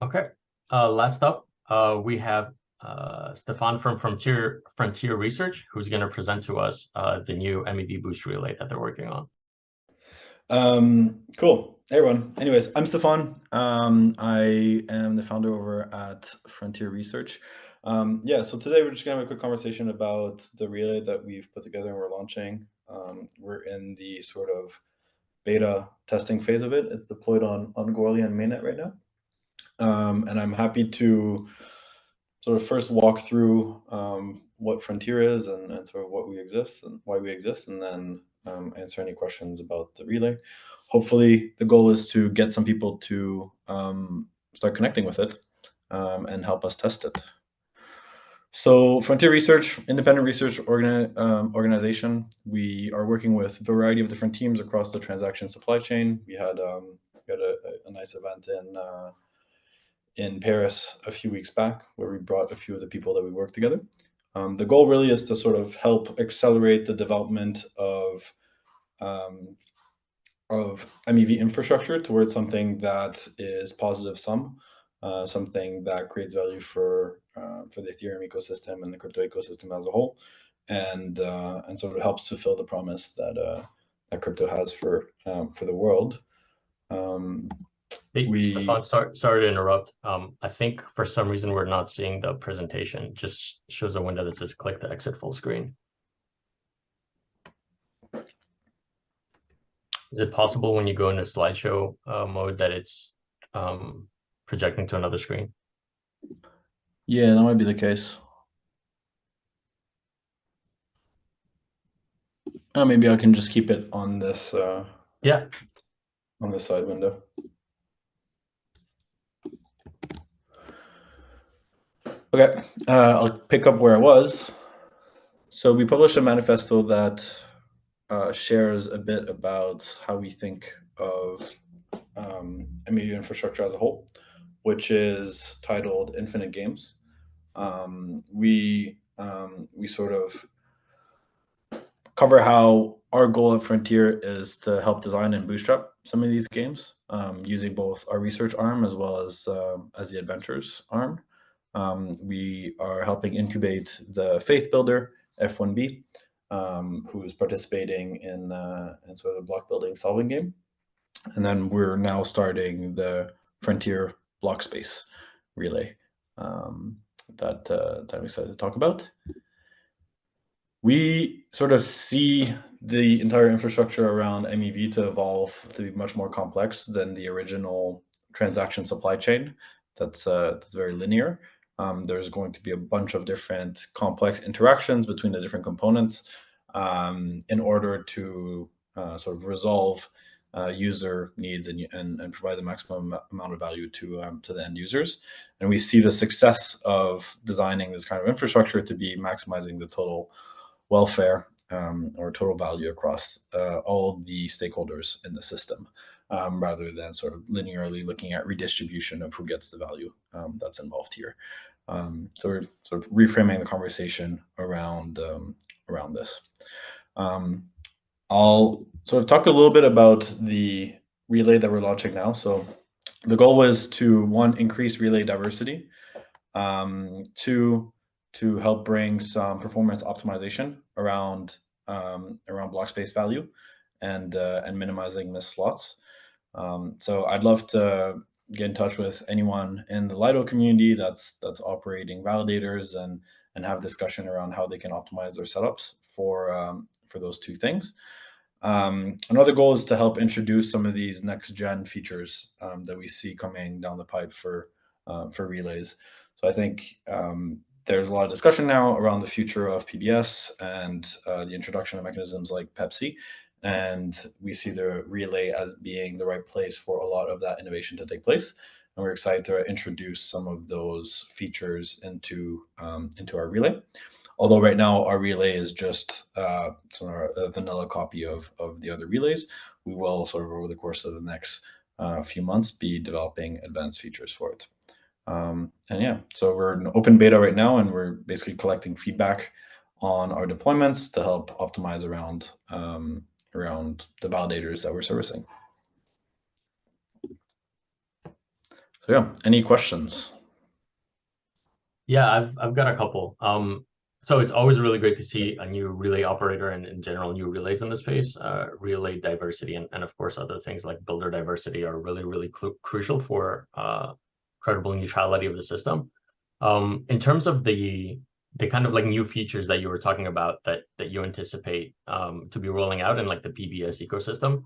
Okay. Last up, we have Stefan from Frontier Research, who's going to present to us the new MEV-boost relay that they're working on. Cool. Hey everyone. Anyways, I'm Stefan. I am the founder over at Frontier Research. So today we're just gonna have a quick conversation about the relay that we've put together and we're launching. We're in the sort of beta testing phase of it. It's deployed on Goerli and mainnet right now. And I'm happy to sort of first walk through what Frontier is and sort of what we exist and why we exist, and then answer any questions about the relay. Hopefully, the goal is to get some people to start connecting with it and help us test it. So Frontier Research, independent research organization. We are working with a variety of different teams across the transaction supply chain. We had a nice event in Paris a few weeks back where we brought a few of the people that we work together. The goal really is to sort of help accelerate the development of MEV infrastructure towards something that is positive sum, something that creates value for the Ethereum ecosystem and the crypto ecosystem as a whole, and sort of helps fulfill the promise that that crypto has for the world. Hey, Stefan, sorry to interrupt. I think for some reason we're not seeing the presentation. It just shows a window that says click to exit full screen. Is it possible when you go into slideshow mode that it's projecting to another screen? Yeah, that might be the case. Maybe I can just keep it on this. Yeah. On the side window. Okay, I'll pick up where I was. So we published a manifesto that shares a bit about how we think of MEV infrastructure as a whole, which is titled Infinite Games. We sort of cover how our goal at Frontier is to help design and bootstrap some of these games using both our research arm as well as the adventures arm. We are helping incubate the Faith Builder F1B, who is participating in sort of the block building solving game. And then we're now starting the Frontier block space relay that I'm excited to talk about. We sort of see the entire infrastructure around MEV to evolve to be much more complex than the original transaction supply chain that's very linear. There's going to be a bunch of different complex interactions between the different components in order to sort of resolve user needs and provide the maximum amount of value to the end users. And we see the success of designing this kind of infrastructure to be maximizing the total welfare or total value across all the stakeholders in the system, rather than sort of linearly looking at redistribution of who gets the value that's involved here. So we're sort of reframing the conversation around this. I'll sort of talk a little bit about the relay that we're launching now. So the goal was to, one, increase relay diversity, two, to help bring some performance optimization around block space value and minimizing missed slots. So I'd love to get in touch with anyone in the Lido community that's operating validators and have discussion around how they can optimize their setups for those two things. Another goal is to help introduce some of these next gen features that we see coming down the pipe for relays. So I think there's a lot of discussion now around the future of PBS and the introduction of mechanisms like Pepsi. And we see the relay as being the right place for a lot of that innovation to take place. And we're excited to introduce some of those features into our relay. Although right now our relay is just sort of a vanilla copy of the other relays, we will sort of over the course of the next few months be developing advanced features for it. And yeah, so we're in open beta right now, and we're basically collecting feedback on our deployments to help optimize around the validators that we're servicing. So yeah, any questions? Yeah, I've got a couple. So it's always really great to see a new relay operator and in general new relays in the space. Relay diversity and of course other things like builder diversity are really crucial for credible neutrality of the system. In terms of the kind of like new features that you were talking about that you anticipate to be rolling out in like the PBS ecosystem,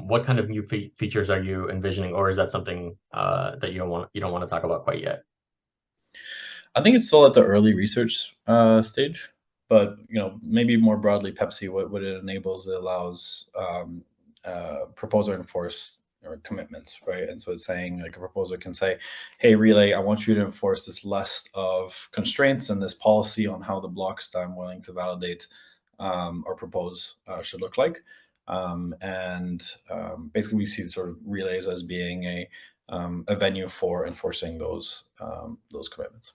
what kind of new features are you envisioning, or is that something that you don't want to talk about quite yet? I think it's still at the early research stage, but maybe more broadly, Pepsi, what it enables, it allows proposer enforce commitments, right? And so it's saying like a proposer can say, "Hey, Relay, I want you to enforce this list of constraints and this policy on how the blocks that I'm willing to validate or propose should look like." Basically, we see sort of relays as being a venue for enforcing those commitments.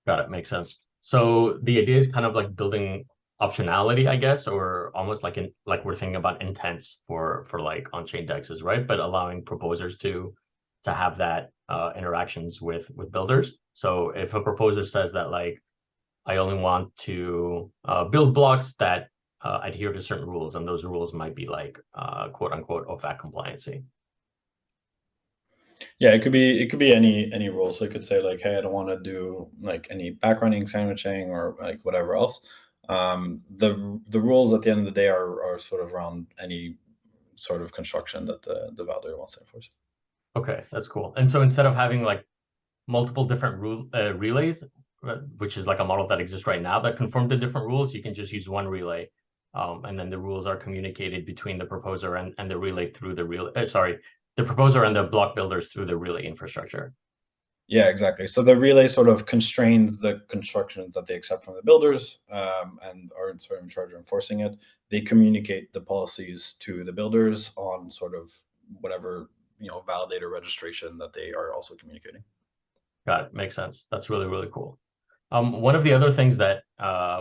Got it. Makes sense. So the idea is kind of like building optionality, I guess, or almost like like we're thinking about intents for like on-chain dexes, right? But allowing proposers to have that interactions with builders. So if a proposer says that like I only want to build blocks that adhere to certain rules, and those rules might be like quote unquote OFAC compliancy. Yeah, it could be any rule. So it could say like, hey, I don't want to do like any backrunning, sandwiching, or like whatever else. The rules at the end of the day are sort of around any sort of construction that the validator wants to enforce. Okay, that's cool. And so instead of having like multiple different relays, which is like a model that exists right now that conform to different rules, you can just use one relay. And then the rules are communicated between the proposer and the relay through the relay, the proposer and the block builders through the relay infrastructure. Yeah, exactly. So the relay sort of constrains the construction that they accept from the builders and are sort of in charge of enforcing it. They communicate the policies to the builders on sort of whatever validator registration that they are also communicating. Got it. Makes sense. That's really cool. One of the other things that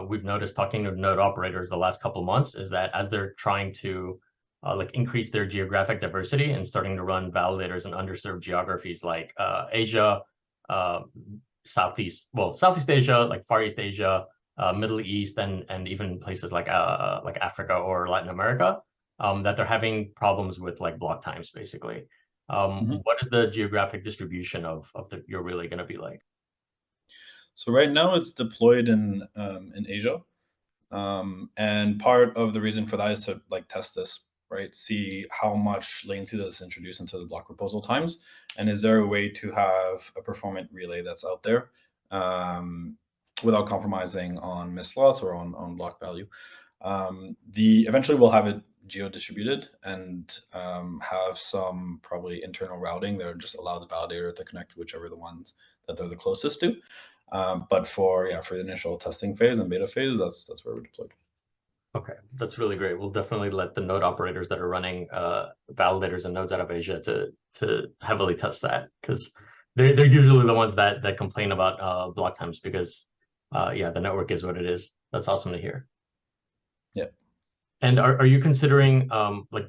we've noticed talking to node operators the last couple of months is that as they're trying to like increase their geographic diversity and starting to run validators in underserved geographies like Asia, Southeast Asia, like Far East Asia, Middle East, and even places like Africa or Latin America, that they're having problems with like block times basically. What is the geographic distribution of your relay going to be like? So right now it's deployed in Asia, and part of the reason for that is to like test this, right? See how much latency does this introduce into the block proposal times, and is there a way to have a performant relay that's out there without compromising on missed loss or on block value. Eventually we'll have it geo-distributed and have some probably internal routing that just allow the validator to connect to whichever the ones that they're the closest to. But for the initial testing phase and beta phase, that's where we're deployed. Okay, that's really great. We'll definitely let the node operators that are running validators and nodes out of Asia to heavily test that, because they're usually the ones that complain about block times because yeah, the network is what it is. That's awesome to hear. Yeah. And are you considering like,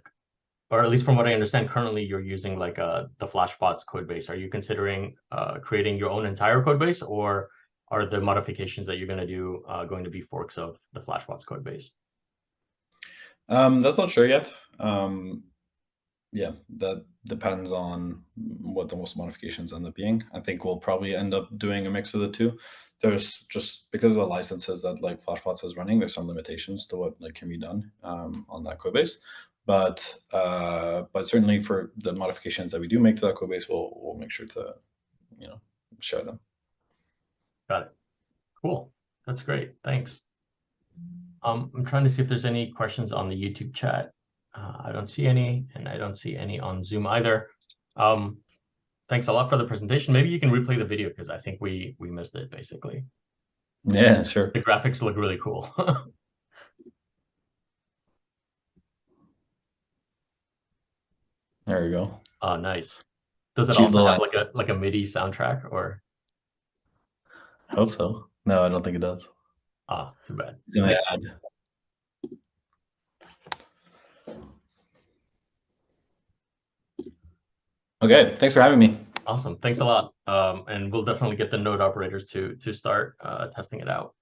or at least from what I understand, currently you're using like the Flashbots code base. Are you considering creating your own entire code base, or are the modifications that you're going to do going to be forks of the Flashbots code base? That's not sure yet. Yeah, that depends on what the most modifications end up being. I think we'll probably end up doing a mix of the two. There's just because of the licenses that like Flashbots is running, there's some limitations to what like can be done on that code base. But certainly for the modifications that we do make to that code base, we'll make sure to share them. Got it. Cool. That's great. Thanks. I'm trying to see if there's any questions on the YouTube chat. I don't see any, and I don't see any on Zoom either. Thanks a lot for the presentation. Maybe you can replay the video because I think we missed it basically. Yeah, sure. The graphics look really cool. There we go. Oh, nice. Does it Cute also little. have like a MIDI soundtrack or? I hope so. No, I don't think it does. Ah, too bad. Yeah. Okay, thanks for having me. Awesome. Thanks a lot. And we'll definitely get the node operators to start testing it out.